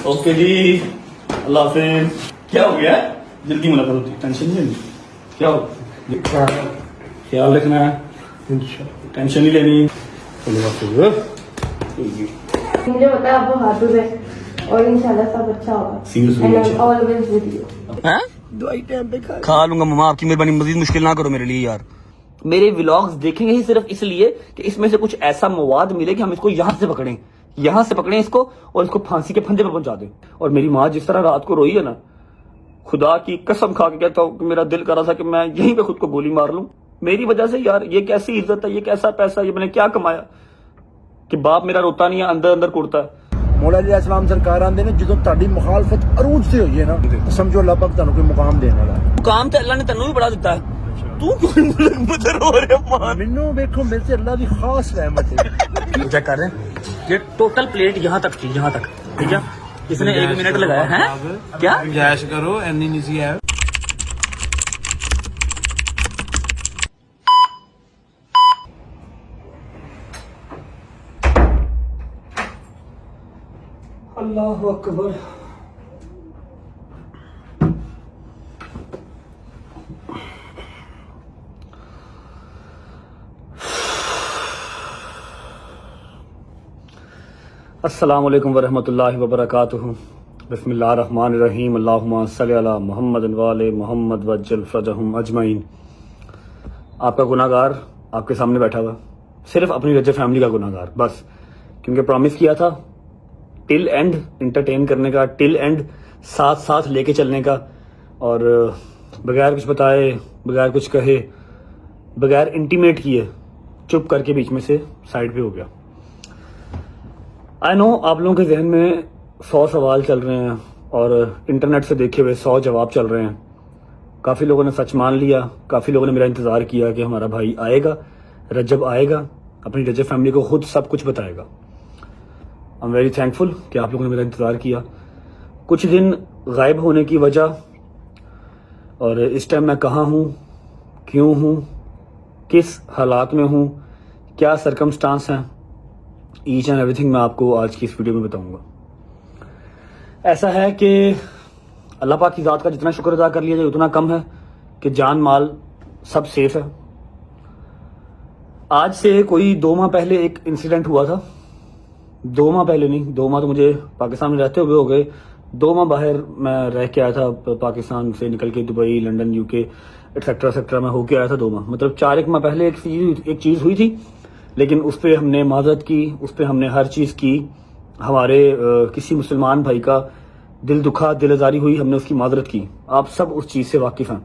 Okay जी, अल्लाह हाफिज। क्या हो गया? जल्दी मुलाकात होती, टेंशन नहीं लेनी। क्या हो? ख्याल रखना है, टेंशन नहीं लेनी। मुझे पता है आपको हाथों है और इंशाल्लाह सब अच्छा होगा। Seriously, always with you. हैं? दवाई टाइम पे खा लूंगा मामा, आपकी मेहरबानी, मजीद मुश्किल ना करो मेरे लिए यार। मेरे व्लॉग्स देखेंगे ही सिर्फ इसलिए कि इसमें से कुछ ऐसा मवाद मिले कि हम इसको यहाँ से पकड़ें, यहाँ से पकड़ें इसको और इसको फांसी के फंदे पर पहुंचा दें। और मेरी माँ जिस तरह रात को रोई है ना, खुदा की कसम खा के कहता हूँ कि मेरा दिल कर रहा था कि मैं यहीं पे खुद को गोली मार लूं। मेरी वजह से यार, ये कैसी इज्जत है, ये कैसा पैसा, ये मैंने क्या कमाया कि बाप मेरा रोता नहीं है, अंदर अंदर कुड़ता है। मौला अली अलैहिस्सलाम सरकार आंदे ने ਜਦੋਂ ਤੁਹਾਡੀ ਮੁਖਾਲਫਤ ਅਰੂਜ ਤੇ ਹੋਈ ਹੈ ਨਾ ਤਾਂ ਸਮਝੋ ਅੱਲਾਹ ਪਾਕ ਤੁਹਾਨੂੰ ਕੋਈ ਮੁਕਾਮ ਦੇਣ ਵਾਲਾ ਹੈ। मुकाम तो अल्लाह ने तेनू भी बड़ा दिता है, तू क्यों मुझे रो रहे हो? ਮੈਨੂੰ ਵੇਖੋ ਮੇਰੇ ਤੇ ਅੱਲਾਹ ਦੀ ਖਾਸ ਰਹਿਮਤ ਹੈ। चेक कर रहे हैं, ये टोटल प्लेट यहाँ तक थी, यहाँ तक, ठीक है। इसने 1 मिनट लगाया है। क्या गुंजाइश करो, एनी नहीं सी है। अल्लाह अकबर। अस्सलाम वालेकुम वरहमतुल्लाहि वबरकातुहू। बिस्मिल्लाहिर्रहमानिर्रहीम। अल्लाहुम्मा सल्लि अला मुहम्मद व आले मुहम्मद वज्जल फरजहुम अजमईन। आपका गुनाहगार आपके सामने बैठा हुआ, सिर्फ अपनी रज्जे फैमिली का गुनाहगार, बस। क्योंकि प्रॉमिस किया था टिल एंड इंटरटेन करने का, टिल एंड साथ साथ लेके चलने का, और बगैर कुछ बताए, बगैर कुछ कहे, बगैर इंटीमेट किए चुप करके बीच में से साइड पे हो गया। आई नो आप लोगों के जहन में 100 सवाल चल रहे हैं और इंटरनेट से देखे हुए 100 जवाब चल रहे हैं। काफ़ी लोगों ने सच मान लिया, काफ़ी लोगों ने मेरा इंतज़ार किया कि हमारा भाई आएगा, रजब आएगा, अपनी रजब फैमिली को खुद सब कुछ बताएगा। आई एम वेरी थैंकफुल कि आप लोगों ने मेरा इंतज़ार किया। कुछ दिन गायब होने की वजह और इस टाइम मैं कहाँ हूँ, क्यों हूँ, किस हालात में हूँ, क्या सरकमस्टांस हैं, ईच एंड एवरीथिंग मैं आपको आज की इस वीडियो में बताऊंगा। ऐसा है कि अल्लाह पाक की ज़ात का जितना शुक्र अदा कर लिया जाए उतना कम है कि जान माल सब सेफ है। आज से कोई 2 माह पहले एक इंसिडेंट हुआ था। 2 माह पहले नहीं, 2 माह तो मुझे पाकिस्तान में रहते हुए हो गए। 2 माह बाहर मैं रह के आया था, पाकिस्तान से निकल के Dubai, London, UK etcetera etcetera मैं होके आया था 2 माह। मतलब 4 माह पहले एक चीज़ हुई थी, लेकिन उस पर हमने माजरत की, उस पर हमने हर चीज़ की। हमारे किसी मुसलमान भाई का दिल दुखा, दिल आज़ारी हुई, हमने उसकी माजरत की। आप सब उस चीज़ से वाकिफ़ हैं।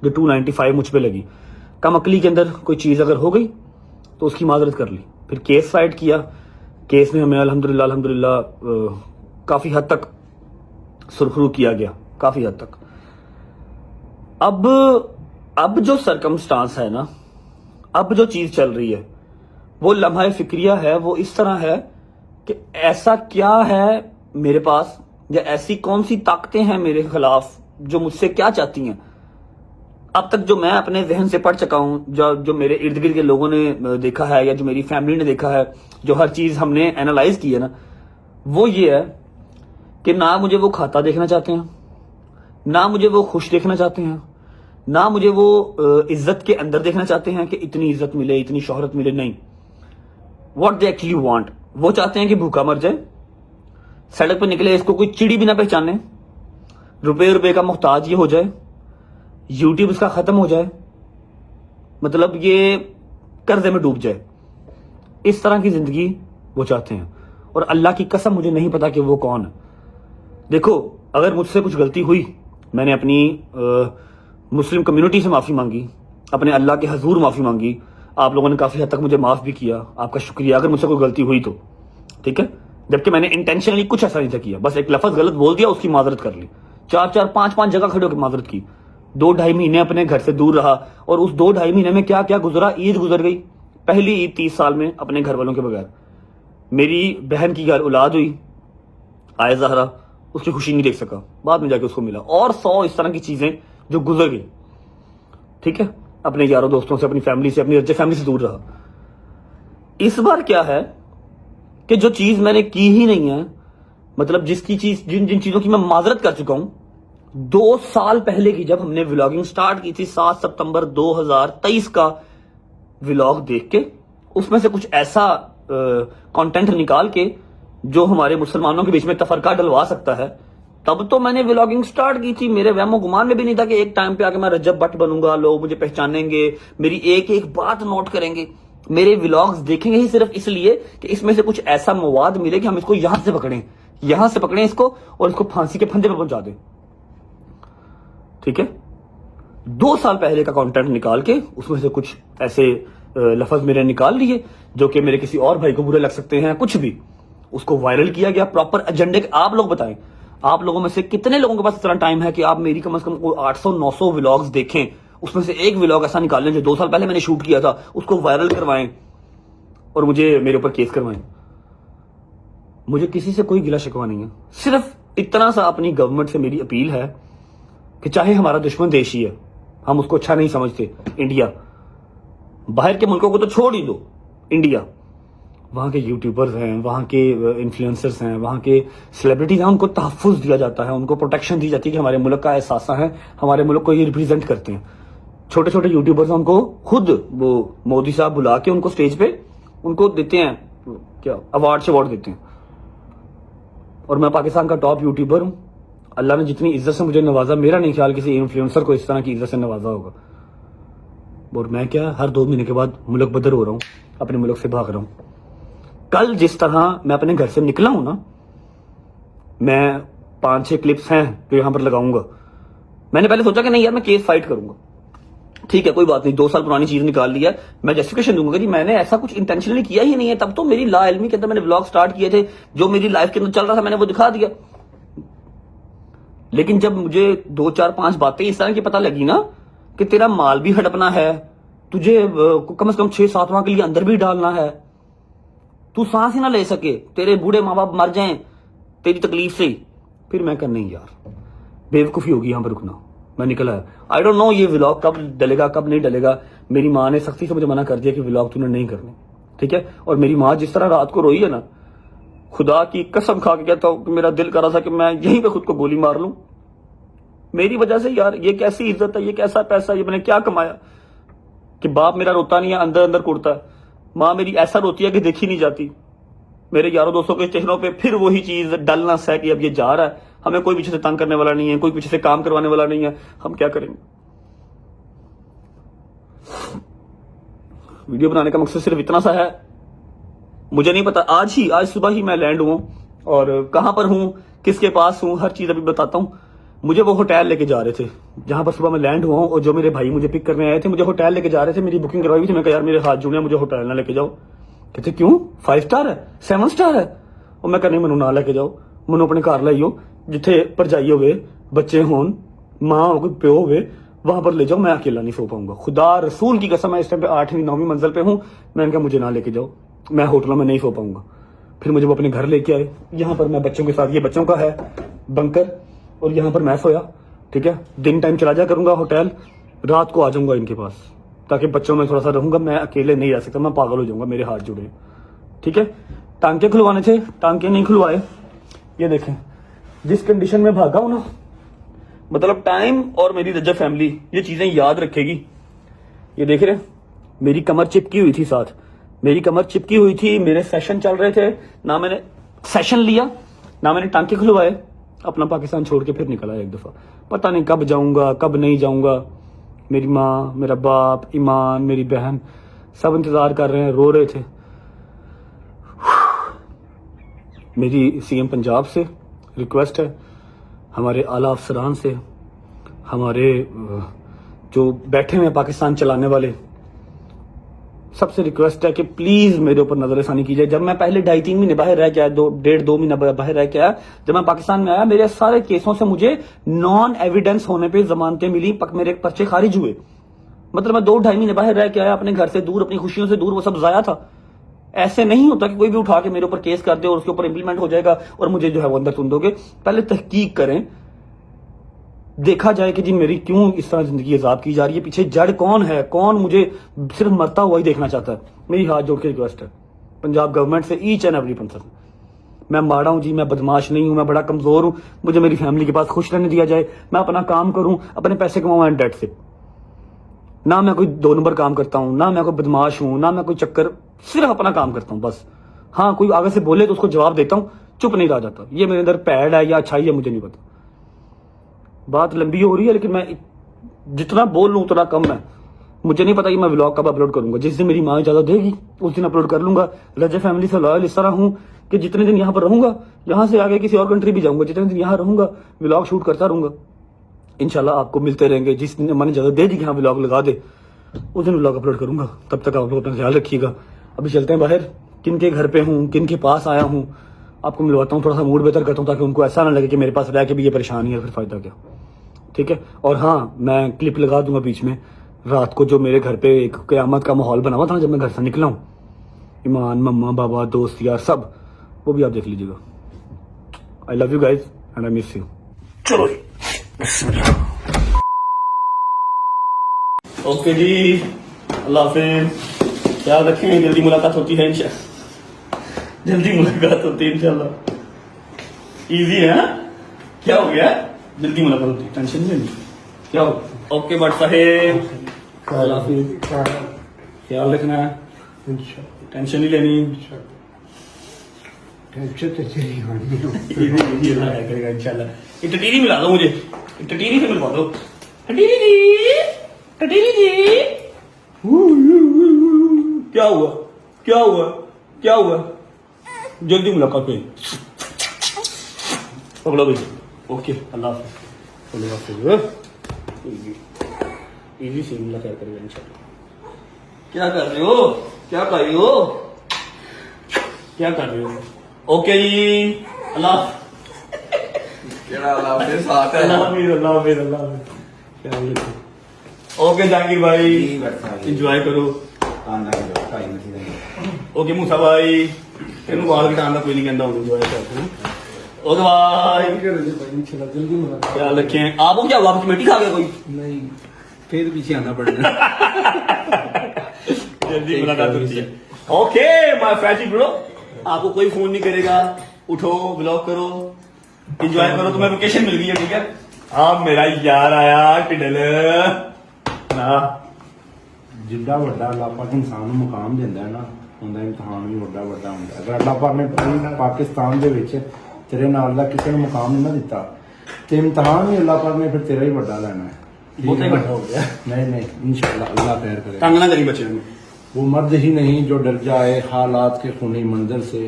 जो 295 मुझ पे लगी, कम अकली के अंदर कोई चीज़ अगर हो गई तो उसकी माजरत कर ली। फिर केस फाइट किया, केस में हमें अल्हम्दुलिल्लाह काफ़ी हद तक सुरखरू किया गया, काफ़ी हद तक। अब जो सरकमस्टांस है ना, अब जो चीज़ चल रही है, वो लम्हा फिक्रिया है। वो इस तरह है कि ऐसा क्या है मेरे पास, या ऐसी कौन सी ताकतें हैं मेरे खिलाफ जो मुझसे क्या चाहती हैं। अब तक जो मैं अपने जहन से पढ़ चुका हूँ, जो मेरे इर्द गिर्द के लोगों ने देखा है, या जो मेरी फैमिली ने देखा है, जो हर चीज़ हमने एनालाइज की है ना, वो ये है कि ना मुझे वो खाता देखना चाहते हैं, ना मुझे वो खुश देखना चाहते हैं, ना मुझे वो इज्जत के अंदर देखना चाहते हैं कि इतनी इज्जत मिले, इतनी शोहरत मिले। नहीं, व्हाट दे एक्चुअली वांट, वो चाहते हैं कि भूखा मर जाए, सड़क पर निकले इसको कोई चिड़ी भी ना पहचाने, रुपए का मोहताज ये हो जाए, यूट्यूब इसका खत्म हो जाए, मतलब ये कर्जे में डूब जाए। इस तरह की जिंदगी वो चाहते हैं। और अल्लाह की कसम मुझे नहीं पता कि वो कौन है। देखो, अगर मुझसे कुछ गलती हुई, मैंने अपनी मुस्लिम कम्युनिटी से माफ़ी मांगी, अपने अल्लाह के हजूर माफ़ी मांगी, आप लोगों ने काफ़ी हद तक मुझे माफ़ भी किया, आपका शुक्रिया। अगर मुझसे कोई गलती हुई तो ठीक है, जबकि मैंने इंटेंशनली कुछ ऐसा नहीं था किया, बस एक लफ्ज़ गलत बोल दिया, उसकी माजरत कर ली। 4-4, 5-5 जगह खड़े होकर माजरत की। 2-2.5 महीने अपने घर से दूर रहा, और उस 2-2.5 महीने में क्या क्या गुजरा। ईद गुजर गई, पहली ईद 30 साल में अपने घर वालों के बगैर। मेरी बहन की घर औलाद हुई, आए ज़हरा, उसकी खुशी नहीं देख सका, बाद में जाके उसको मिला। और 100 इस तरह की चीज़ें जो गुजर गई, ठीक है, अपने यारों दोस्तों से, अपनी फैमिली से, अपनी रज्जे फैमिली से दूर रहा। इस बार क्या है कि जो चीज़ मैंने की ही नहीं है, मतलब जिसकी चीज जिन जिन चीजों की मैं माजरत कर चुका हूं, 2 साल पहले की जब हमने व्लॉगिंग स्टार्ट की थी, 7 सितंबर 2023 का व्लॉग देख के उसमें से कुछ ऐसा कंटेंट निकाल के जो हमारे मुसलमानों के बीच में तफरका डलवा सकता है, तब तो मैंने व्लॉगिंग स्टार्ट की थी। मेरे वहमो गुमान में भी नहीं था कि एक टाइम पे आके मैं रजब भट्ट बनूंगा, लोग मुझे पहचानेंगे, मेरी एक एक बात नोट करेंगे, मेरे व्लॉग्स देखेंगे ही सिर्फ इसलिए कि इसमें से कुछ ऐसा मवाद मिले कि हम इसको यहां से पकड़ें इसको और इसको फांसी के फंदे पे पहुंचा दें। ठीक है, 2 साल पहले का कंटेंट निकाल के उसमें से कुछ ऐसे लफ्ज मेरे निकाल लिए जो कि मेरे किसी और भाई को बुरे लग सकते हैं, कुछ भी, उसको वायरल किया गया प्रॉपर एजेंडे। आप लोग बताएं, आप लोगों में से कितने लोगों के पास इतना टाइम है कि आप मेरी कम से कम 800-900 व्लॉग्स देखें, उसमें से एक व्लॉग ऐसा निकालें जो 2 साल पहले मैंने शूट किया था, उसको वायरल करवाएं और मुझे मेरे ऊपर केस करवाएं। मुझे किसी से कोई गिला शिकवा नहीं है, सिर्फ इतना सा अपनी गवर्नमेंट से मेरी अपील है कि चाहे हमारा दुश्मन देश ही है, हम उसको अच्छा नहीं समझते, इंडिया, बाहर के मुल्कों को तो छोड़ ही दो, इंडिया, वहां के यूट्यूबर्स हैं, वहां के इन्फ्लुएंसर्स हैं, वहां के सेलिब्रिटीज हैं, उनको तहफ्फुज दिया जाता है, उनको प्रोटेक्शन दी जाती है कि हमारे मुल्क का एहसास है, हमारे मुल्क को ये रिप्रेजेंट करते हैं। छोटे छोटे यूट्यूबर्स उनको खुद वो मोदी साहब बुला के उनको स्टेज पे उनको देते हैं, क्या अवार्ड देते हैं। और मैं पाकिस्तान का टॉप यूट्यूबर हूं, अल्लाह ने जितनी इज्जत से मुझे नवाजा, मेरा नहीं ख्याल किसी इन्फ्लुएंसर को इस तरह की इज्जत से नवाजा होगा। और मैं क्या हर 2 महीने के बाद मुल्क बदर हो रहा हूं, अपने मुल्क से भाग रहा हूं। कल जिस तरह मैं अपने घर से निकला हूं ना, मैं 5-6 क्लिप्स हैं जो यहां पर लगाऊंगा। मैंने पहले सोचा कि नहीं यार मैं केस फाइट करूंगा, ठीक है कोई बात नहीं, 2 साल पुरानी चीज निकाल ली है, मैं जस्टिफिकेशन दूंगा कि मैंने ऐसा कुछ इंटेंशनली किया ही नहीं है। तब तो मेरी लाइल्मी के अंदर मैंने व्लॉग स्टार्ट किए थे, जो मेरी लाइफ के अंदर चल रहा था मैंने वो दिखा दिया। लेकिन जब मुझे 2, 4, 5 बातें इस तरह की पता लगी ना कि तेरा माल भी हड़पना है, तुझे कम से कम 6-7 माह के लिए अंदर भी डालना है, तू सांस ही ना ले सके, तेरे बूढ़े माँ बाप मर जाएं तेरी तकलीफ से, फिर मैं कर नहीं यार, बेवकूफी होगी यहां पर रुकना। मैं निकला है, आई डोंट नो ये व्लॉग कब डलेगा कब नहीं डलेगा। मेरी माँ ने सख्ती से मुझे मना कर दिया कि व्लॉग तूने नहीं करने, ठीक है। और मेरी माँ जिस तरह रात को रोई है ना, खुदा की कसम खा के कहता हूं कि मेरा दिल कर रहा था कि मैं यहीं पे खुद को गोली मार लूं, मेरी वजह से। यार ये कैसी इज्जत है, ये कैसा पैसा, ये मैंने क्या कमाया कि बाप मेरा रोता नहीं है, अंदर अंदर कुड़ता है, माँ मेरी ऐसा रोती है कि देखी नहीं जाती। मेरे यारों दोस्तों के चेहरों पे फिर वही चीज डलनेस है कि अब ये जा रहा है, हमें कोई पीछे से तंग करने वाला नहीं है, कोई पीछे से काम करवाने वाला नहीं है, हम क्या करेंगे। वीडियो बनाने का मकसद सिर्फ इतना सा है, मुझे नहीं पता, आज सुबह ही मैं लैंड हुआ और कहां पर हूं, किसके पास हूं, हर चीज अभी बताता हूं। मुझे वो होटल लेके जा रहे थे जहां पर सुबह मैं लैंड हुआ हूं, और जो मेरे भाई मुझे पिक करने आए थे मुझे होटल लेके जा रहे थे, मेरी बुकिंग करवाई हुई थी। मैं कहा यार मेरे हाथ जुड़े, मुझे होटल ना लेके जाओ। कहते क्यों, 5 स्टार है, 7 स्टार है। और मैं कहने मनु ना लेके जाओ, मनु अपने घर लाइयो, जिथे भरजाई होवे, बच्चे होन, मां हो, प्यो होवे, वहां पर ले जाओ, मैं अकेला नहीं सो पाऊंगा। खुदा रसूल की कसम, मैं इस टाइम पे 8वीं 9वीं मंजिल पे हूं। मैंने कहा मुझे ना लेके जाओ, मैं होटलों में नहीं सो पाऊंगा। फिर मुझे वो अपने घर लेके आए, यहाँ पर मैं बच्चों के साथ, ये बच्चों का है बंकर, और यहाँ पर मैं सोया, ठीक है। दिन टाइम चला जा करूंगा होटल, रात को आ जाऊंगा इनके पास, ताकि बच्चों में थोड़ा सा रहूंगा, मैं अकेले नहीं रह सकता, मैं पागल हो जाऊंगा, मेरे हाथ जुड़े, ठीक है। टांके खुलवाने थे, टांके नहीं खुलवाए। ये देखें जिस कंडीशन में भागा हूं ना, मतलब टाइम और मेरी रजब फैमिली ये चीजें याद रखेगी। ये देख रहे, मेरी कमर चिपकी हुई थी, साथ मेरी कमर चिपकी हुई थी, मेरे सेशन चल रहे थे, ना मैंने सेशन लिया ना मैंने टांके खुलवाए, अपना पाकिस्तान छोड़ के फिर निकला एक दफा। पता नहीं कब जाऊंगा कब नहीं जाऊंगा। मेरी माँ, मेरा बाप, ईमान, मेरी बहन सब इंतजार कर रहे हैं, रो रहे थे। मेरी सीएम पंजाब से रिक्वेस्ट है, हमारे आला अफसरान से, हमारे जो बैठे हुए पाकिस्तान चलाने वाले, सबसे रिक्वेस्ट है कि प्लीज मेरे ऊपर नजरसानी कीजिए। जब मैं पहले 2.5-3 महीने बाहर रह के आया, 1.5-2 महीना बाहर रह के आया, जब मैं पाकिस्तान में आया, मेरे सारे केसों से मुझे नॉन एविडेंस होने पे जमानतें मिली, मेरे पर्चे खारिज हुए। मतलब मैं 2-2.5 महीने बाहर रह के आया, अपने घर से दूर, अपनी खुशियों से दूर, वो सब जाया था। ऐसे नहीं होता कि कोई भी उठा के मेरे ऊपर केस कर दे और उसके ऊपर इंप्लीमेंट हो जाएगा और मुझे जो है वो अंदर सुन दोगे। पहले तहकीक करें, देखा जाए कि जी मेरी क्यों इस तरह जिंदगी अजाब की जा रही है, पीछे जड़ कौन है, कौन मुझे सिर्फ मरता हुआ ही देखना चाहता है। मेरी हाथ जोड़ के रिक्वेस्ट है पंजाब गवर्नमेंट से, ईच एंड एवरी मैं माड़ा हूं जी, मैं बदमाश नहीं हूं, मैं बड़ा कमजोर हूं, मुझे मेरी फैमिली के पास खुश रहने दिया जाए, मैं अपना काम करूं, अपने पैसे कमाऊं एंड डेट से। ना मैं कोई 2 नंबर काम करता हूं, ना मैं कोई बदमाश हूं, ना मैं कोई चक्कर, सिर्फ अपना काम करता हूं बस। हाँ, कोई आगे से बोले तो उसको जवाब देता हूं, चुप नहीं रह जाता। ये मेरे अंदर पैड है या अच्छाई है, मुझे नहीं पता। बात लंबी हो रही है लेकिन मैं जितना बोल लूं उतना कम है। मुझे नहीं पता कि मैं व्लॉग कब अपलोड करूंगा। जिस दिन मेरी माँ इजाजत देगी उस दिन अपलोड कर लूंगा। रजा फैमिली से लॉयल इस तरह हूं कि जितने दिन यहाँ पर रहूंगा, यहाँ से आगे किसी और कंट्री भी जाऊंगा, जितने दिन यहाँ रहूंगा व्लॉग शूट करता रहूंगा। इंशाल्लाह आपको मिलते रहेंगे। जिस दिन मैंने इजाजत दे दी कि हाँ व्लॉग लगा दे, उस दिन व्लॉग अपलोड करूंगा। तब तक आप लोग अपना ख्याल रखिएगा। अभी चलते हैं बाहर, किन के घर पे हूँ, किन के पास आया हूँ, आपको मिलवाता हूँ, थोड़ा सा मूड बेहतर करता हूँ ताकि उनको ऐसा ना लगे कि मेरे पास रह के भी ये परेशानी है, फिर फायदा क्या। ठीक है। और हाँ, मैं क्लिप लगा दूंगा बीच में, रात को जो मेरे घर पे एक क़यामत का माहौल बना हुआ था जब मैं घर से निकला हूँ, ईमान, मम्मा, बाबा, दोस्त यार सब, वो भी आप देख लीजिएगा। I love you guys and I miss you. चलो ओके जी, अल्लाह हाफिज़, ख्याल रखें। जल्दी मुलाकात होती है इंशाल्लाह, जल्दी मुलाकात होती है इंशाल्लाह। इजी है ना? क्या हो गया? जल्दी मुलाकात होती है, टेंशन नहीं लेनी। क्या हो? ओके बट साहेब, अल्लाह हाफिज़, ख्याल रखना है, टेंशन नहीं लेनी। टेंशन तो चली होनी इजी अल्लाह करेगा इंशाल्लाह। एक टटीरी मिला दो मुझे, एक टटीरी से मिलवा दो। टटीरी जी, टटीरी जी। क्या हुआ? क्या हुआ? क्या हुआ? जल्दी मुलाकात हुई। पकड़ो भाई। ओके, अल्लाह हाफिज़, अल्लाह हाफिज़। इजी से मुलाकात करेगा इंशाल्लाह। क्या कर रहे हो? क्या कर रही हो? क्या कर रहे हो? ओके जी, अल्लाह अल्लाह के साथ है। अल्लाह हाफिज़, अल्लाह हाफिज़, अल्लाह हाफिज़। ख्याल रखो। ओके जहांगीर भाई, इंजॉय करो। ओके मूसा भाई, तेन वाल कटाने का कोई नहीं कहता, इंजॉय कर। ओके भाई, जल्दी मुलाकात। ख्याल रखें। आपको क्या हुआ? कमेटी खा गया कोई? नहीं, फिर पीछे आना पड़ेगा। जल्दी मुलाकात होती है। ओके माय फैटी ब्रो, आपको कोई फोन नहीं करेगा, उठो, ब्लॉग करो, एंजॉय करो। तुम्हें वेकेशन मिल गई है, ठीक है। अब मेरा यार आया टिडल ना, जिड्डा ਵੱਡਾ ਅੱਲਾਹ ਪਾਕ ਇਨਸਾਨ ਨੂੰ ਮੁਕਾਮ ਦਿੰਦਾ ਹੈ ਨਾ, ਉਹਦਾ ਇਮਤਿਹਾਨ ਵੀ ਵੱਡਾ ਵੱਡਾ ਹੁੰਦਾ ਹੈ। ਅਗਰ ਅੱਲਾਹ ਪਾਕ ਨੇ ਪਾਕਿਸਤਾਨ ਦੇ ਵਿੱਚ ਤੇਰੇ ਨਾਲ ਦਾ ਕਿਸੇ ਨੂੰ ਮੁਕਾਮ ਨਹੀਂ ਨਾ ਦਿੱਤਾ ਤੇ ਇਮਤਿਹਾਨ ਵੀ ਅੱਲਾਹ ਪਾਕ ਨੇ ਫਿਰ ਤੇਰਾ ਹੀ ਵੱਡਾ ਲੈਣਾ ਹੈ। ਬਹੁਤਾ ਹੀ ਵੱਡਾ ਹੋ ਗਿਆ। नहीं नहीं इंशाल्लाह अल्लाह खैर करे। तंग ना करी बच्चे में। वो मर्द ही नहीं जो डर जाए हालात के खूनी मंजर से,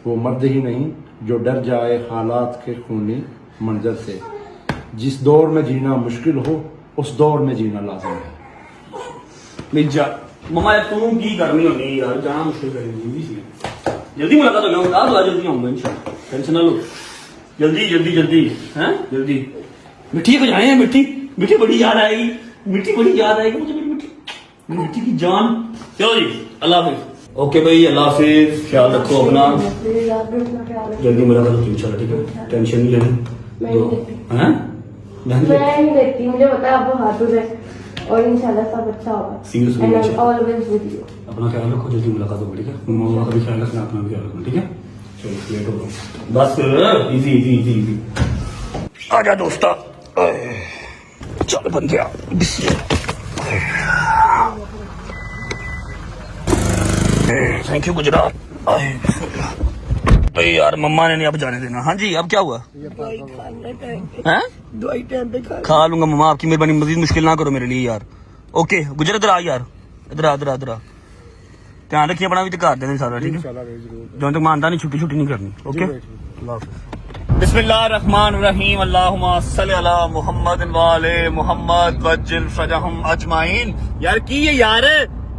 वो मर्द ही नहीं जो डर जाए हालात के खूनी मंजर से। जिस दौर में जीना मुश्किल हो उस दौर में जीना लाजिम है। मिर्जा मम्मा तू की करनी होनी यार, जाना मुश्किल करेगी जी। जल्दी मुलाकात हो गया, आ जल्दी आऊंगा इंशाल्लाह, टेंशन ना लो। जल्दी जल्दी जल्दी हैं, जल्दी। मिट्टी को जाए, मिट्टी मिट्टी बड़ी याद आएगी, मिट्टी बड़ी याद आएगी मुझे, मेरी मिट्टी, मेरी मिट्टी की जान। चलो जी, अल्लाह हाफिज़। ओके भाई, अल्लाह हाफिज़, ख्याल रखो अपना। प्लीज आप भी अपना ख्याल रखें। जल्दी मुलाकात होती है इंशाल्लाह, ठीक है। टेंशन नहीं लेनी। मैं नहीं लेती। हैं? मैं नहीं लेती, मुझे पता है आप वो हाथों से, और इंशाल्लाह सब अच्छा होगा। Seriously, एंड आई इंशाल्लाह। Always with you. अपना ख्याल रखो, जल्दी मुलाकात होगी, ठीक है। मम्मा का भी ख्याल रखना, अपना भी ख्याल रखना, ठीक है। चलो लेट हो गया बस, इजी इजी इजी इजी। आजा दोस्ता, चल बन गया। Thank you Gujarat. भाई यार मम्मा ने नहीं अब जाने देना। हाँ जी, अब क्या हुआ? हैं? दवाई टाइम पे खा लूंगा मम्मा, आपकी मेहरबानी, मजीद मुश्किल ना करो मेरे लिए यार। ओके गुजर, इधर आ यार, इधर आ, इधर आ, इधर आ। ध्यान रखिए अपना भी, तो कर देना सारा, ठीक है। जब तक मानता नहीं, छुट्टी छुट्टी नहीं करनी। ओके। बिस्मिल्लाहिर्रहमानिर्रहीम, अल्लाहुम्मा सल्लि अला मुहम्मद व आले मुहम्मद वज्जिल फजहम अजमाइन। यार की ये यार,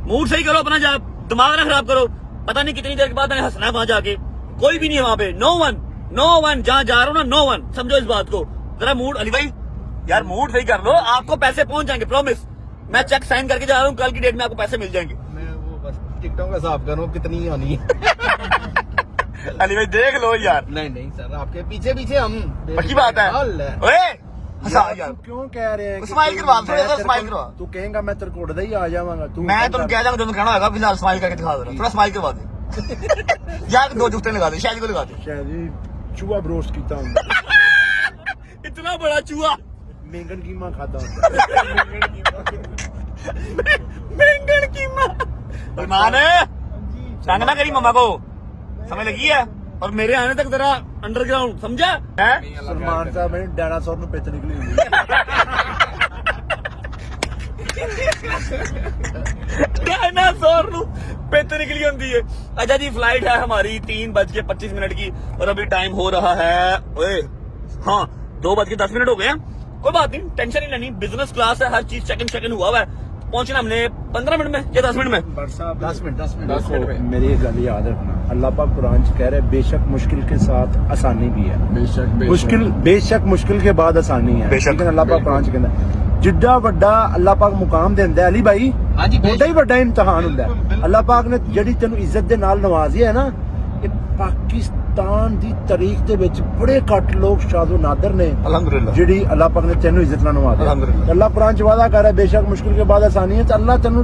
मूड सही करो अपना, जा दिमाग ना खराब करो। पता नहीं कितनी देर के बाद मैंने हंसना है वहां जाके, कोई भी नहीं है वहां पे। नो वन जहां जा रहा हूँ ना, नो वन, समझो इस बात को। जरा मूड, अली भाई यार मूड सही कर लो, आपको पैसे पहुंच जाएंगे, प्रॉमिस। मैं चेक साइन करके जा रहा हूँ, कल की डेट में आपको पैसे मिल जाएंगे। मैं वो बस टिकटों का हिसाब करूँ कितनी आनी है। अली भाई देख लो यार, नहीं नहीं सर, आपके पीछे पीछे हम। पक्की बात है। अल्लाह। ओए हंसा यार, तू क्यों कह रहे हैं? स्माइल करवा, थोड़ा सा स्माइल करवा। तू कहेगा मैं तेरे को उड़दा ही आ जाऊंगा। तू मैं तुम कह जाऊंगा, जो कहना होगा, फिलहाल स्माइल करके दिखा दो, थोड़ा स्माइल करवा दे। यार 2 जूते लगा दे, शायद को लगा दे। शायद जी चूहा ब्रोस्ट कीता ਹੁੰਦਾ इतना बड़ा चूहा मेंगन कीमा खाता ਹੁੰਦਾ बैंगन कीमा। ईमान तंग ना करी मम्मा को, समझ लगी है? और मेरे आने तक तेरा अंडरग्राउंड समझा है? सलमान साहब ने डायनासोर ਨੂੰ ਪਿੱਤ ਨਿਕਲੀ ਹੁੰਦੀ डायनासोर नु पित निकली होती है। अच्छा जी फ्लाइट है हमारी 3:25 की और अभी टाइम हो रहा है ओए हाँ 2:10 हो गए हैं। कोई बात नहीं, टेंशन नहीं लेनी, बिजनेस क्लास है, हर चीज चेक इन हुआ है। पहुंचना हमने 15 मिनट में या 10 मिनट में। 10 मिनट मेरी एक गल याद रखना, अल्लाह पाक कुरान च कह रहे बेशक मुश्किल के साथ आसानी भी है। बेशक मुश्किल के बाद आसानी है। बेशक। लेकिन अल्लाह पाक कुरान च कहता जिड्डा वड्डा अल्लाह पाक मुकाम देंदा है अली भाई, ओडा ही वड्डा इम्तिहान हुंदा है। अल्लाह पाक ने ਜਿਹੜੀ ਤੈਨੂੰ ਇੱਜ਼ਤ ਦੇ ਨਾਲ ਨਵਾਜ਼ੀ ਹੈ ਨਾ, ਇਹ ਪਾਕਿਸਤਾਨ ਦੀ ਤਾਰੀਖ ਦੇ ਵਿੱਚ ਬੜੇ ਘੱਟ ਲੋਕ ਸ਼ਾਦੋ ਨਾਦਰ ਨੇ अल्हम्दुलिल्लाह ਜਿਹੜੀ ਅੱਲਾਹ ਪਾਕ ਨੇ ਤੈਨੂੰ ਇੱਜ਼ਤ ਨਾਲ ਨਵਾਜ਼ਿਆ। अल्हम्दुलिल्लाह। अल्लाह कुरान च वादा कर रहा है बेशक मुश्किल के बाद आसानी है, तो अल्लाह तेनू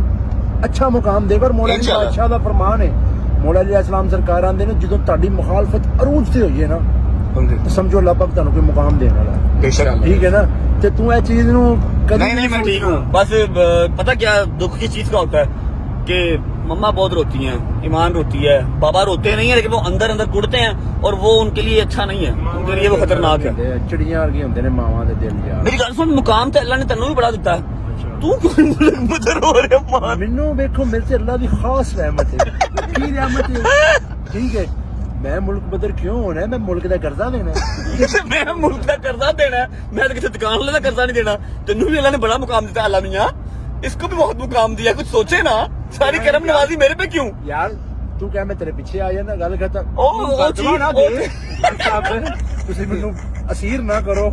अच्छा मुकाम देगा। और मौला अली इंशाअल्लाह। बादशाह ਦਾ फरमान है, मौला अली अलैहिस्सलाम सरकार आंदे ने ਜਦੋਂ ਤੁਹਾਡੀ ਮੁਖਾਲਫਤ ਅਰੂਜ ਤੇ ਹੋਈ ਹੈ ਨਾ, तो समझो अल्लाह पाक ਤੁਹਾਨੂੰ ਕੋਈ मुकाम देने वाला है। बेशक। ठीक है ना? तो तू ये चीज नु कभी नहीं मैं ठीक हूँ। बस पता क्या दुख की चीज का होता है कि मम्मा बहुत रोती हैं, ईमान रोती है, बाबा रोते नहीं है, लेकिन वो अंदर अंदर कुड़ते हैं और वो उनके लिए अच्छा नहीं है, उनके लिए वो खतरनाक है। चिड़ियां वर्गी होंदे ने मावां दे दिल यार। मेरी गल सुन, मुकाम तो अल्लाह ने तेनू भी बड़ा दिता है, तू क्यों मुझे रो रहे मान? मैनू देखो मेरे से अल्लाह की खास रहमत है। की रहमत है? ठीक है, मैं मुल्क बदर क्यों होना है, मैं मुल्क का कर्जा देना है। मैं मुल्क का कर्जा देना है, मैं तो किसी दुकान वाले का कर्जा नहीं देना। तेनू भी अल्लाह ने बड़ा मुकाम दिया अल्लाह मियां, इसको भी बहुत मुकाम दिया, कुछ सोचे ना, सारी करम नवाजी मेरे पे क्यों? यार तू क्या मैं तेरे पीछे आ जाना, गल करता ਉਹ ਚੀਜ਼ ਤੁਸੀਂ ਮੈਨੂੰ असीर ना करो।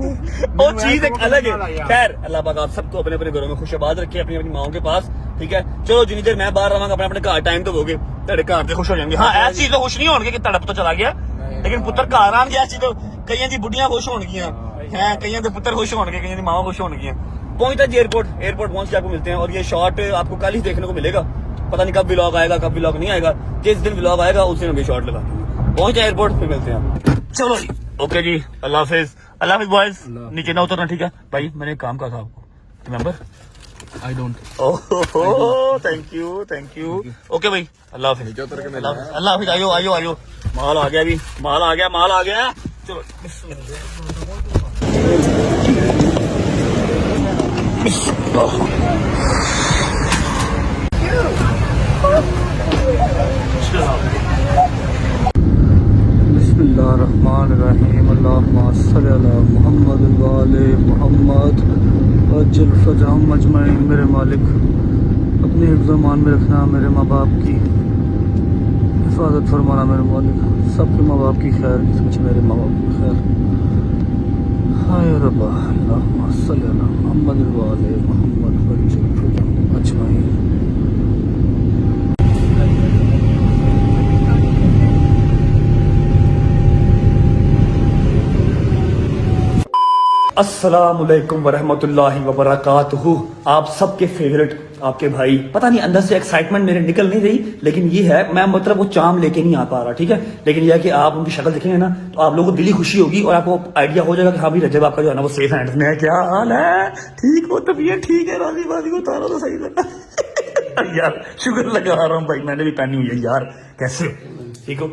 वो चीज एक अलग है। खैर अल्लाह पाक आप सबको अपने अपने घरों में खुशआबाद रखे, अपनी अपनी माओं के पास। ठीक है, चलो जितनी देर मैं बाहर रहांगा अपने अपने घर टाइम तो दोगे, तेरे घर से खुश हो जाएंगे। हाँ ऐसी चीज तो खुश नहीं होंगे कि तेरा पुत्र चला गया, लेकिन पुत्र घर आन गया चीज तो कई दी बुढ़ियां खुश होनगियां हैं, कई दे पुत्र खुश होंगे, कई दी मावां खुश होनगियां। पहुंचता जी एयरपोर्ट पहुंच के आपको मिलते हैं और ये शॉट आपको कल ही देखने को मिलेगा। पता नहीं कब व्लॉग आएगा कब व्लॉग नहीं आएगा, जिस दिन व्लॉग आएगा उस दिन हम ये शॉट लगा देंगे। पहुंच जाए एयरपोर्ट, फिर मिलते हैं। चलो जी ओके जी, अल्लाह हाफिज। अल्लाह हाफिज बॉयज, नीचे ना उतरना ठीक है भाई, मैंने एक काम कहा था आपको, remember? I don't oh thank you okay भाई, अल्लाह हाफिज। अल्लाह हाफिज। आयो आयो आयो, माल आ गया, अभी माल आ गया। चलो बिस्मिल्लाहिर्रहमानिर्रहीम, अल्लाहुम्मा सल्ली अला मुहम्मद व आले मुहम्मद वज्जल फजहम अजमईन। मेरे मालिक अपने हिफ्ज़-ओ-मान में रखना, मेरे माँ बाप की हिफाजत फरमाना, मेरे मालिक सबके माँ बाप की खैर, कुछ मेरे माँ बाप की खैर। हाय रब्बा, अल्लाहुम्मा सल्ली अला मुहम्मद व आले मुहम्मद वज्जल फजहम अजमईन। अस्सलामुअलैकुम वरहमतुल्लाहि वबरकातुहू। आप सबके फेवरेट आपके भाई, पता नहीं अंदर से एक्साइटमेंट मेरे निकल नहीं रही, लेकिन ये है मैं मतलब वो चाम लेके नहीं आ पा रहा। ठीक है, लेकिन यह है कि आप उनकी शक्ल देखेंगे ना तो आप लोगों को दिली खुशी होगी और आपको आइडिया हो जाएगा कि हाँ भाई रजब आपका जो है ना वो सेफ हैंड्स में है। क्या हाल है? ठीक हो? तबीयत ठीक है? राजी बाजी को उतारो तो सही लगा। यार शुक्र लगा रहा हूँ भाई, मैंने भी पहनी हुई है यार। कैसे ठीक हो?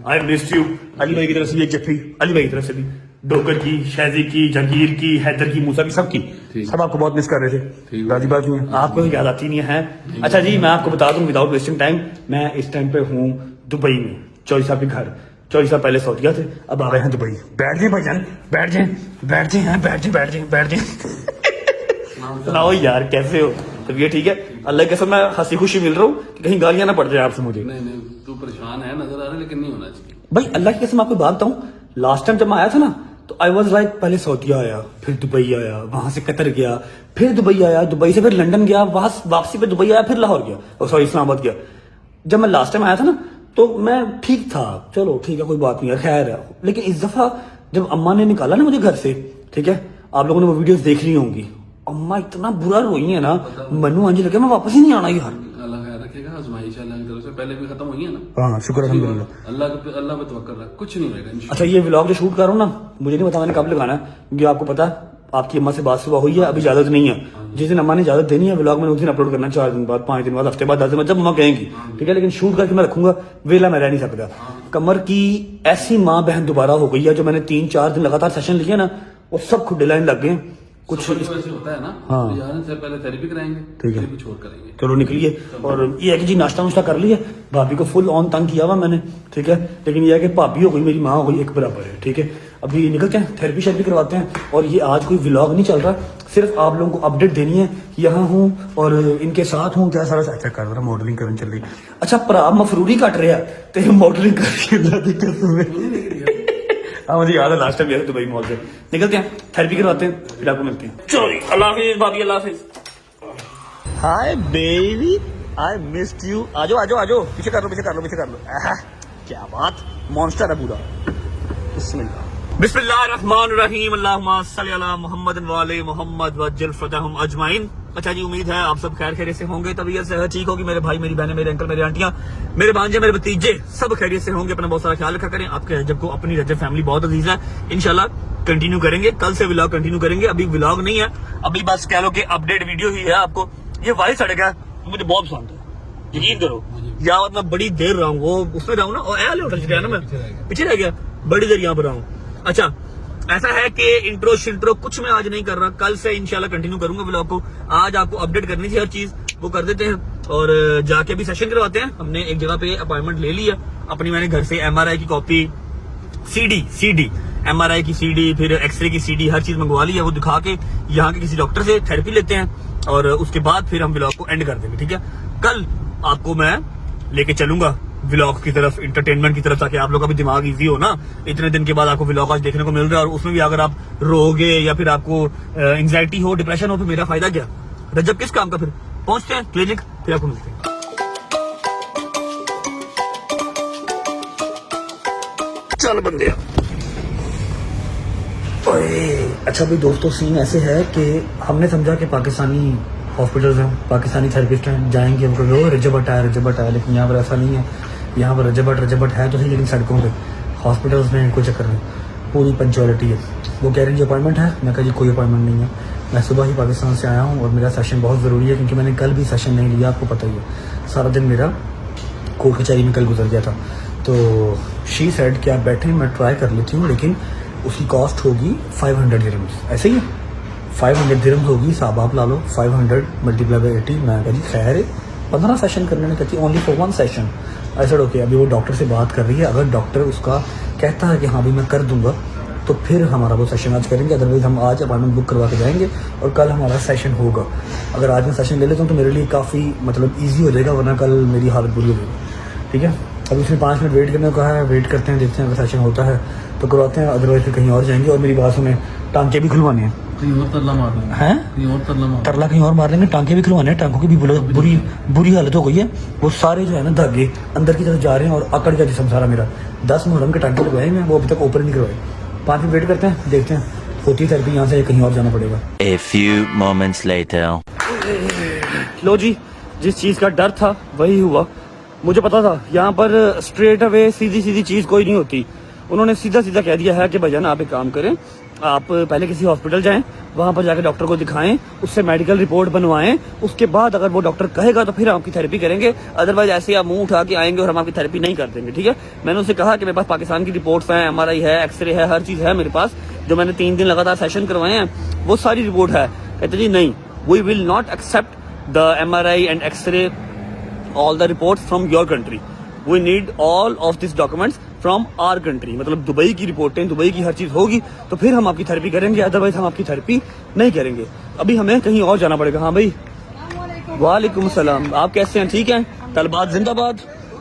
आई मिस्ड यू। अली भाई की तरफ से भी एक जफ्फी, अली भाई की तरफ से भी, डोगर की, शहजी की, जहांगीर की, हैदर की, मूसा की, सबकी, सब आपको बहुत मिस कर रहे थे। राजी बात हुई, आपको याद आती नहीं है। अच्छा जी मैं आपको बता दूं विदाउट वेस्टिंग टाइम, मैं इस टाइम पे हूँ दुबई में, चौधरी साहब के घर। चौधरी साहब पहले सऊदीया थे, अब आ गए हैं दुबई। बैठ जाए भाईजान, बैठ जाए। सुनाओ यार कैसे हो? तब ये ठीक है? अल्लाह के सब मैं हंसी खुशी मिल रहा हूँ कि कहीं गालियां ना पड़ जाए आपसे मुझे। नहीं तू परेशान है नजर आ रहा है, लेकिन नहीं होना चाहिए भाई। अल्लाह की कसम आपको बात बताऊं, लास्ट टाइम जब मैं आया था ना तो आई वॉज लाइक पहले सऊदीया आया, फिर दुबई आया, वहां से कतर गया, फिर दुबई आया, दुबई से फिर लंदन गया, वहां वापसी पे दुबई आया, फिर लाहौर गया, सॉरी इस्लामाबाद गया। जब मैं लास्ट टाइम आया था ना तो मैं ठीक था, चलो ठीक है कोई बात नहीं है, खैर है। लेकिन इस दफा जब अम्मा ने निकाला ना मुझे घर से, ठीक है, आप लोगों ने वो वीडियोस देख ली होंगी, अम्मा इतना बुरा रोई है ना, मनु अंज लगे मैं वापस ही नहीं आना यार। अल्लाह खैर रखेगा, आजमाइश अल्लाह की तरफ से पहले भी खत्म हुई है ना। हाँ शुक्र अल्हम्दुलिल्लाह। अल्लाह पे तवक्कल रख, कुछ नहीं होगा इंशाल्लाह। अच्छा ये व्लॉग जो शूट कर रहा हूँ ना, मुझे नहीं पता मैंने कब लगाना है, क्योंकि आपको पता है आपकी अम्मा से बात सुबह हुई है, अभी इजाजत नहीं है। जिस दिन अम्मा ने इजाजत देनी है व्लॉग मैंने उस दिन अपलोड करना है, 4 दिन बाद, 5 दिन बाद, हफ्ते बाद, 10 दिन बाद, जब अम्मा कहेंगी, ठीक है। लेकिन शूट करके मैं रखूंगा, वेला मैं रह नहीं सकता। कमर की ऐसी माँ बहन दोबारा हो गई है, जो मैंने 3-4 दिन लगातार सेशन लिए ना, वो सब खुद डिलाइन लग गए कुछ। ऐसे होता है ना, हाँ। तो जाने से पहले थेरेपी कराएंगे, ठीक है। फिर कुछ और करेंगे। चलो निकलिए। और ये है कि जी नाश्ता नुश्ता कर लिया, भाभी को फुल ऑन तंग किया हुआ मैंने, ठीक है। लेकिन ये है कि भाभी हो गई मेरी माँ हो गई, एक बराबर है, ठीक है। अभी निकलते हैं, थेरेपी शेरेपी करवाते हैं। और ये आज कोई व्लॉग नहीं चल रहा, सिर्फ आप लोगों को अपडेट देनी है, यहाँ हूँ और इनके साथ हूँ। क्या सारा अच्छा कर रहा, मॉडलिंग करने चल रही। अच्छा भरा मफरूरी कट रहा है तो मॉडलिंग कर हाँ मुझे याद है लास्ट टाइम गया था दुबई मॉल से। निकलते हैं, थेरेपी करवाते हैं, फिर आपको मिलते हैं। चलो जी, अल्लाह हाफिज भाभी, अल्लाह हाफिज। Hi baby, I missed you. आजो आजो आजो, पीछे कर लो पीछे कर लो पीछे कर लो। क्या बात, मॉन्स्टर है पूरा। बिस्मिल्लाह बिस्मिल्लाहिर्रहमानिर्रहीम, अल्लाहुम्मा सल्ली अला मुहम्मद व आले मुहम्मद वज्जल फतहम अजमाइन। अच्छा जी, उम्मीद है आप सब खैर खैरियत से होंगे, तबीयत सेहत ठीक होगी। मेरे भाई मेरी बहनें, मेरे अंकल, मेरे आंटियां, मेरे भांजे, मेरे भतीजे सब खैरियत से होंगे। अपना बहुत सारा ख्याल रखा करें। आपके रजब को अपनी रजब फैमिली बहुत अजीज है। इंशाल्लाह कंटिन्यू करेंगे, कल से व्लॉग कंटिन्यू करेंगे। अभी व्लॉग नहीं है, अभी बस कह लो कि अपडेट वीडियो ही है। आपको ये वाइट सड़क है, मुझे बहुत पसंद है, यकीन करो। यहाँ मैं बड़ी देर रहा हूँ, वो उसमें रहा हूँ ना, और होटल से ना मैं पीछे रह गया, बड़ी देर यहाँ पर रहा हूँ। अच्छा ऐसा है कि इंट्रो शिंट्रो कुछ मैं आज नहीं कर रहा, कल से इंशाल्लाह कंटिन्यू करूंगा व्लॉग को। आज आपको अपडेट करनी थी हर चीज, वो कर देते हैं। और जाके भी सेशन करवाते हैं। हमने एक जगह पे अपॉइंटमेंट ले लिया अपनी, मैंने घर से MRI की कॉपी, CD MRI की CD, फिर एक्सरे की CD, हर चीज मंगवा ली है। वो दिखा के यहाँ के किसी डॉक्टर से थेरेपी लेते हैं और उसके बाद फिर हम व्लॉग को एंड कर देंगे, ठीक है। कल आपको मैं लेके चलूंगा व्लॉग की तरफ, इंटरटेनमेंट की तरफ, ताकि आप लोग का भी दिमाग इजी हो ना। इतने दिन के बाद आपको व्लॉग आज देखने को मिल रहा है, और उसमें भी अगर आप रोगे या फिर आपको एंजाइटी हो, डिप्रेशन हो, फिर मेरा फायदा क्या। रजब किस काम का। फिर पहुंचते हैं क्लिनिक, फिर आपको मिलते हैं। चल बंदे। अच्छा भाई दोस्तों, सीन ऐसे है कि हमने समझा कि पाकिस्तानी हॉस्पिटल्स हैं, पाकिस्तानी थेरेपिस्ट हैं, जाएंगे हम कभी रजब हट आया, लेकिन यहाँ पर ऐसा नहीं है। यहाँ पर रजब है तो सही, लेकिन सड़कों पे हॉस्पिटल्स में कोई चक्कर नहीं, पूरी पंचुअलिटी है। वो कह रहे हैं अपॉइंटमेंट है, मैं कहा जी कोई अपॉइंटमेंट नहीं है। मैं सुबह ही पाकिस्तान से आया हूँ और मेरा सेशन बहुत ज़रूरी है, क्योंकि मैंने कल भी सेशन नहीं लिया, आपको पता ही है। सारा दिन मेरा कोर्ट कचहरी में कल गुजर गया था। तो शी सेड कि आप बैठे, मैं ट्राई कर लेती हूँ, लेकिन उसकी कॉस्ट होगी 500 दिरहम्स। ऐसे ही है, 500 दिरहम्स होगी, साहब आप ला लो, 500 मल्टीप्लाई बाई 80। मैं कहा जी खैर है, 15 सेशन करने में कहती ओनली फॉर 1 सेशन। ऐसा ओके, अभी वो डॉक्टर से बात कर रही है। अगर डॉक्टर उसका कहता है कि हाँ भी मैं कर दूंगा, तो फिर हमारा वो सेशन आज करेंगे। अदरवाइज हम आज अपॉइंटमेंट बुक करवा के जाएंगे और कल हमारा सेशन होगा। अगर आज मैं सेशन ले लेता हूँ तो मेरे लिए काफ़ी मतलब ईजी हो जाएगा, वरना कल मेरी हालत बुरी हो जाएगी, ठीक है। अभी उसने 5 मिनट वेट करने को कहा है, वेट करते हैं, देखते हैं अगर सेशन होता है तो करवाते हैं, अदरवाइज फिर कहीं और जाएंगे। और मेरी बात सुने, टांके भी खुलवाने हैं, कहीं और तरला मार लेंगे, हैं कहीं और तरला कहीं और मार लेंगे, टांके भी खुलवाने हैं। टांकों की भी बुरी हालत हो गई है, वो सारे जो है ना धागे अंदर की तरफ जा रहे हैं और अकड़ गया जिसम सारा मेरा। 10 मुहर्रम के टांके लगवाए हैं, वो अभी तक ओपन नहीं करवाए। 5 मिनट वेट करते हैं, देखते हैं होती थेरेपी, यहाँ से कहीं और जाना पड़ेगा। A few moments later. लो जी, जिस चीज़ का डर था वही हुआ। मुझे पता था यहाँ पर स्ट्रेट अवे सीधी चीज़ कोई नहीं होती। उन्होंने सीधा कह दिया है कि भैया आप एक काम करें, आप पहले किसी हॉस्पिटल जाएं, वहाँ पर जाकर डॉक्टर को दिखाएं, उससे मेडिकल रिपोर्ट बनवाएं, उसके बाद अगर वो डॉक्टर कहेगा तो फिर आपकी थेरेपी करेंगे। अदरवाइज ऐसे आप मुंह उठा के आएंगे और हम आपकी थेरेपी नहीं कर देंगे, ठीक है। मैंने उससे कहा कि मेरे पास पाकिस्तान की रिपोर्ट्स हैं, MRI है, एक्सरे है, हर चीज़ है मेरे पास, जो मैंने 3 दिन लगातार सेशन करवाए हैं, वो सारी रिपोर्ट है। कहते जी नहीं, we will not accept the MRI and x-ray, all the reports from your country, we need all of this documents from our country. मतलब दुबई की रिपोर्टें, दुबई की हर चीज़ होगी तो फिर हम आपकी थेरेपी करेंगे, अदरवाइज हम आपकी थेरेपी नहीं करेंगे। अभी हमें कहीं और जाना पड़ेगा। हाँ भाई, वालेकुम सलाम, आप कैसे हैं? ठीक हैं? तलबात जिंदाबाद,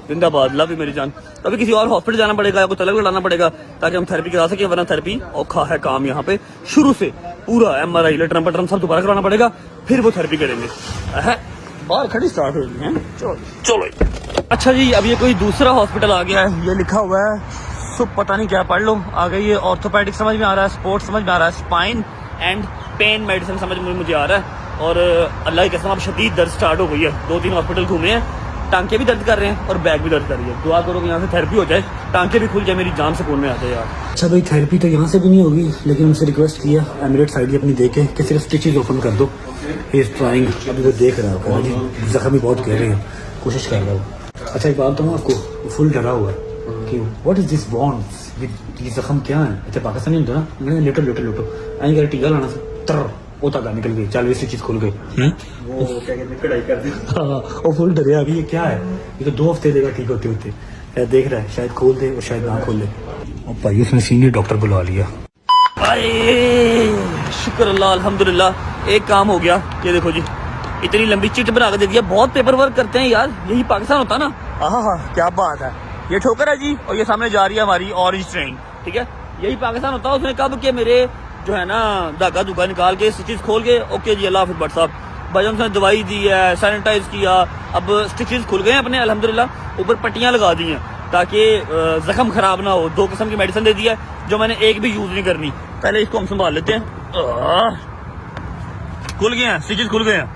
जिंदाबाद, लव यू मेरी जान। तो अभी किसी और हॉस्पिटल जाना पड़ेगा या कोई तलब लाना पड़ेगा ताकि हम थेरेपी करा सकें, वरना थेरेपी औखा है काम यहाँ पे। शुरू से पूरा MRI लेटरम पटरम सब दोबारा कराना पड़ेगा, फिर वो थेरेपी करेंगे। बाहर खड़ी स्टार्ट हो गई है, चलो। अच्छा जी, अब ये कोई दूसरा हॉस्पिटल आ गया है, ये लिखा हुआ है सुप, पता नहीं क्या, पढ़ लो। आ गई ये ऑर्थोपेडिक समझ में आ रहा है, स्पोर्ट्स समझ में आ रहा है, स्पाइन एंड पेन मेडिसिन समझ में मुझे आ रहा है। और अल्लाह की कसम अब शदीद दर्द स्टार्ट हो गई है। 2-3 हॉस्पिटल घूमे हैं, टांके भी दर्द कर रहे हैं और बैक भी दर्द कर रही है। दुआ करो कि यहाँ से थेरेपी हो जाए, टांके भी खुल जाए, मेरी जान सुकून में आ जाए यार। अच्छा भाई थेरेपी तो यहाँ से भी नहीं होगी, लेकिन उनसे रिक्वेस्ट किया एमिरेट्स आईडी अपनी देके कि सिर्फ स्टिचेज ओपन कर दो। ही इज ट्राइंग, अभी वो देख रहा है जी, जख्म भी बहुत कह रहे हैं, कोशिश कर रहा हूँ। अच्छा एक बात बताऊँ आपको, फुल डरा हुआ है। क्यों? What is this bonds? ये जख्म क्या है? अच्छा पाकिस्तानी होता ना, मैंने लेटो लेटो लेटो आई कर टीका लाना से तर वो तक निकल गई, 40 चीज खुल गई। वो क्या कहते हैं कढ़ाई कर दी। हाँ वो फुल डरे अभी, ये क्या है? ये तो 2 हफ्ते देगा ठीक होते होते। शायद देख रहा है, शायद खोल दे और शायद ना खोले। और भाई उसने सीनियर डॉक्टर बुला लिया। अरे शुक्र अल्लाह अल्हम्दुलिल्लाह, एक काम हो गया। ये देखो जी, इतनी लंबी चिट बना के दे दिया। बहुत पेपर वर्क करते हैं यार, यही पाकिस्तान होता ना। हाँ क्या बात है। ये ठोकर है जी, और ये सामने जा रही है हमारी ऑरेंज ट्रेन, ठीक है। यही पाकिस्तान होता है। उसने कब किया मेरे जो है ना धागा धुगा निकाल के स्टिचेस खोल के, ओके जी अल्लाह हाफिज़ बट साहब। भाई उसने दवाई दी है, सैनिटाइज किया, अब स्टिचेस खुल गए अपने अल्हम्दुलिल्लाह। ऊपर पट्टियां लगा दी हैं ताकि जख्म खराब ना हो। 2 किस्म की मेडिसिन दे दी है जो मैंने एक भी यूज नहीं करनी। पहले इसको हम संभाल लेते हैं। खुल गए हैं, स्टिचेस खुल गए हैं,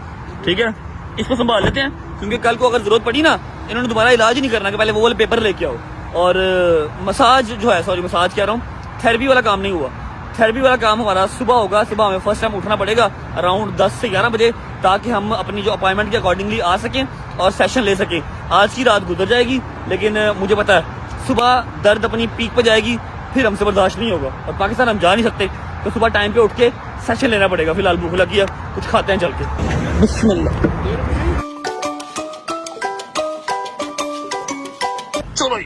ठीक है। इसको संभाल लेते हैं क्योंकि कल को अगर जरूरत पड़ी ना, इन्होंने दोबारा इलाज ही नहीं करना कि पहले वो वाले पेपर लेके आओ। और मसाज जो है, सॉरी मसाज कह रहा हूँ, थेरेपी वाला काम नहीं हुआ। थेरेपी वाला काम हमारा सुबह होगा। सुबह हमें फर्स्ट टाइम उठना पड़ेगा अराउंड 10 से 11 बजे, ताकि हम अपनी जो अपॉइंटमेंट के अकॉर्डिंगली आ सकें और सेशन ले सकें। आज की रात गुजर जाएगी, लेकिन मुझे पता है सुबह दर्द अपनी पीक पर जाएगी, फिर हमसे बर्दाश्त नहीं होगा। और पाकिस्तान हम जा नहीं सकते, तो सुबह टाइम पे उठ के सेशन लेना पड़ेगा। फिलहाल भूख लगी है, कुछ खाते हैं चल के। बिस्मिल्लाह। चलो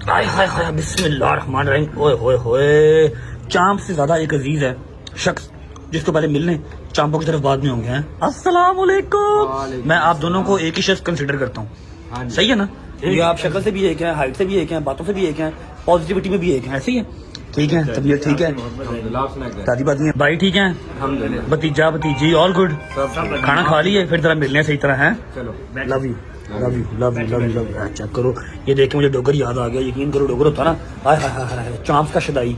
हाय हाय हाय बिस्मिल्लाह रहमान रहीम। ओए होए होए, चांप से ज्यादा एक अजीज है शख्स जिसको पहले मिलने चांपों की तरफ बाद में होंगे। हैं अस्सलाम वालेकुम। मैं आप दोनों को एक ही शख्स कंसिडर करता हूँ, सही है ना? ये आप शक्ल से भी एक हैं, हाइट से भी एक हैं, बातों से भी एक हैं, पॉजिटिविटी में भी एक हैं, ऐसे ही है? ठीक है, तबीयत ठीक है, दादी बादी है, भाई ठीक है, भतीजा भतीजी ऑल गुड, खाना खा लिए? फिर जरा मिलने सही तरह है। Love you love you love you love you love you. Check करो, ये देख के मुझे डोगर याद आ गया। यकीन करो डोगर होता ना, हाय हाय हाय हाय, चांप का शदाई।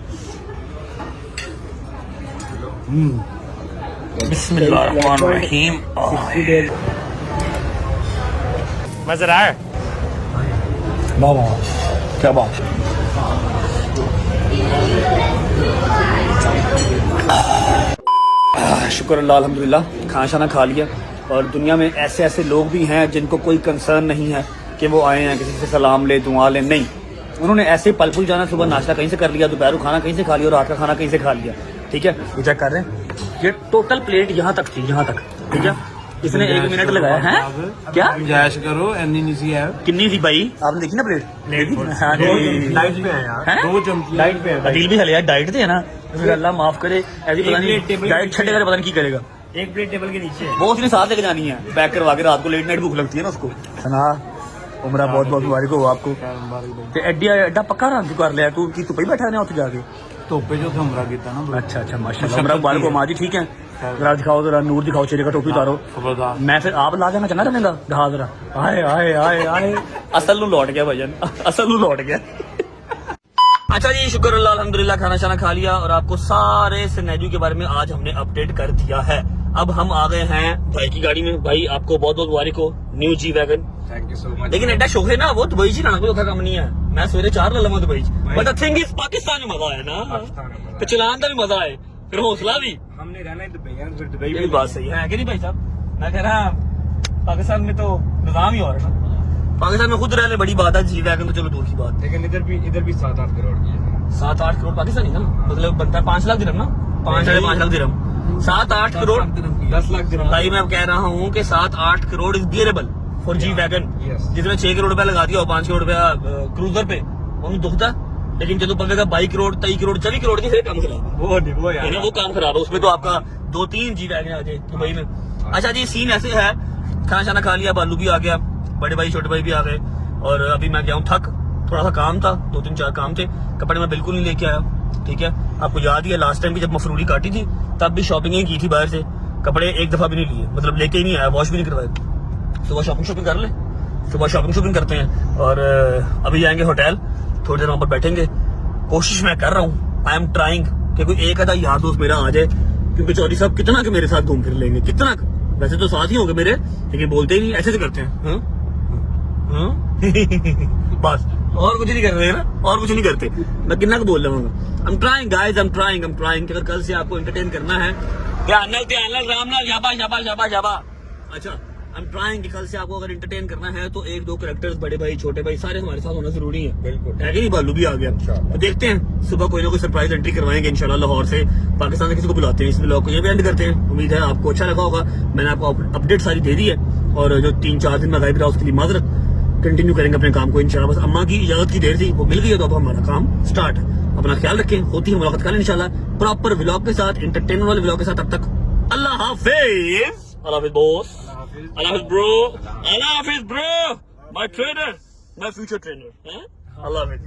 बिस्मिल्लाहिर्रहमानिर्रहीम। मजा आया? वाह वाह क्या बात। शुक्र अल्लाह अल्हम्दुलिल्लाह, खाना शाना खा लिया। और दुनिया में ऐसे ऐसे लोग भी हैं जिनको कोई कंसर्न नहीं है कि वो आए हैं किसी से सलाम ले दुआ ले, नहीं। उन्होंने ऐसे पल पुल जाना, सुबह नाश्ता कहीं से कर लिया, दोपहर को खाना कहीं से खा लिया और रात का खाना कहीं से खा लिया, ठीक है। ये चेक कर रहे हैं, ये टोटल प्लेट यहाँ तक थी, यहाँ तक, ठीक है। इसने 1 मिनट लगाया है। क्या गुंजाइश करो, एनी नहीं सी है। कितनी थी भाई? आपने देखी ना प्लेट? डाइट पे है यार, 2 चमची डाइट पे है। अदील भी हले यार, डाइट थे ना, फिर अल्लाह माफ करे, ऐसी पता नहीं डाइट छठेगा पता नहीं की करेगा। 1 प्लेट टेबल के नीचे है, वो उसने साथ लेके जानी है, पैक करवा के। रात को लेट नाइट भूख लगती है ना उसको। सना उमरा बहुत बहुत मुबारक हो आपको। ते एड्डा पक्का रंग कर लिया तू की, तू पे बैठा रहना उत्थे जाके धोपे जो थे उमरा कीता ना। अच्छा अच्छा माशाल्लाह, उमरा मुबारक हो माजी। ठीक है, जरा दिखाओ, जरा नूर दिखाओ, चेहरे का टोपी उतारो। मैं फिर आप ला जाना चंगा रहेगा। दिखा जरा, आए आए आए आए, असल नू लौट गया भजन, असल नू लौट गया। अच्छा जी, शुक्र अल्लाह अल्हम्दुलिल्लाह, खाना शाना खा लिया और आपको सारे सिनेरियो के बारे में आज हमने अपडेट कर दिया है। अब हम आ गए हैं भाई की गाड़ी में। भाई आपको बहुत बहुत मुबारक हो, new G wagon. Thank you so much. लेकिन एडा शौक है ना, वो दुबई जी लाना कोई औखा काम नहीं है। मैं सवेरे 4 ला लवा Dubai, but the thing is Pakistan में मजा है ना, तो चलान का भी मजा है, फिर हौसला भी। हमने रहना है दुबई, फिर दुबई ये भी बात सही है कि नहीं भाई साहब? मैं कह रहा पाकिस्तान में तो निजाम ही और है ना। पाकिस्तान में खुद रहने बड़ी बात है, जी वैगन तो चलो दूर की बात। लेकिन इधर भी 7-8 करोड़ की है। 7-8 करोड़ पाकिस्तानी ना, मतलब बनता है 5 लाख दिरहम ना, 5-5.5 लाख दिरहम। 7-8 करोड़ 10 लाख दिरहम। भाई मैं कह रहा हूँ कि 7-8 crore is bearable for G wagon, जिसमें 6 करोड़ रुपया लगा दिया और 5 करोड़ रुपया क्रूजर पे, उन्हें दुखता। लेकिन जब पवेगा 22 करोड़ 23 करोड़ 24 करोड़ की, फिर काम खराब है, वो काम खराब है। उसमें तो आपका 2-3 जी वैगन आ जाए दुबई में। अच्छा जी, सीन ऐसे है, खाना शाना खा लिया, बालू भी आ गया, बड़े भाई छोटे भाई भी आ गए, और अभी मैं गया हूँ थक, थोड़ा सा काम था, 2-3-4 काम थे। कपड़े मैं बिल्कुल नहीं लेके आया, ठीक है। आपको याद ही है लास्ट टाइम भी जब मफरूली काटी थी तब भी शॉपिंग ही की थी बाहर से, कपड़े एक दफा भी नहीं लिए, मतलब लेके ही नहीं आया, वॉश भी नहीं करवाए। सुबह शॉपिंग कर ले, सुबह शॉपिंग करते हैं और अभी जाएंगे होटल, थोड़ी देर वहां पर बैठेंगे। कोशिश मैं कर रहा हूँ, आई एम ट्राइंग कि कोई एक आधा यार दोस्त मेरा आ जाए, क्योंकि चौधरी साहब कितना के मेरे साथ घूम फिर लेंगे, कितना। वैसे तो साथ ही होंगे मेरे, लेकिन बोलते ही नहीं, ऐसे से करते हैं। बस और कुछ नहीं कर रहे हैं ना, और कुछ नहीं करते। मैं कितना को बोल रहा हूँ, I'm trying guys, I'm trying कि अगर कल से आपको एंटरटेन करना है, ध्यान रामलाल शाबा। अच्छा, I'm trying कि कल से आपको अगर एंटरटेन करना है तो एक दो कैरेक्टर्स, बड़े भाई छोटे भाई सारे हमारे साथ होना जरूरी है। बिल्कुल है कि नहीं? बालू भी आ गया, तो देखते हैं सुबह कोई ना कोई सरप्राइज एंट्री करवाएंगे इंशाल्लाह लाहौर से। पाकिस्तान से किसी को बुलाते हैं। इस ब्लॉग को ये भी एंड करते हैं। उम्मीद है आपको अच्छा लगा होगा। मैंने आपको अपडेट सारी दे दी है, और जो 3-4 दिन में गायब रहा उसके लिए माजरत। कंटिन्यू करेंगे अपने काम को इंशाल्लाह। बस अम्मा की इजाजत की देर थी, वो मिल गई है, तो अब हमारा काम स्टार्ट है। अपना ख्याल रखें, होती है मुलाकात कल इंशाल्लाह प्रॉपर व्लॉग के साथ, एंटरटेनमेंट वाले व्लॉग के साथ। तब तक अल्लाह हाफिज। अल्लाह हाफिज बॉस, अल्लाह हाफिज ब्रो, अल्लाह हाफिज bro, my trainer, my future trainer. अल्लाह हाफिज।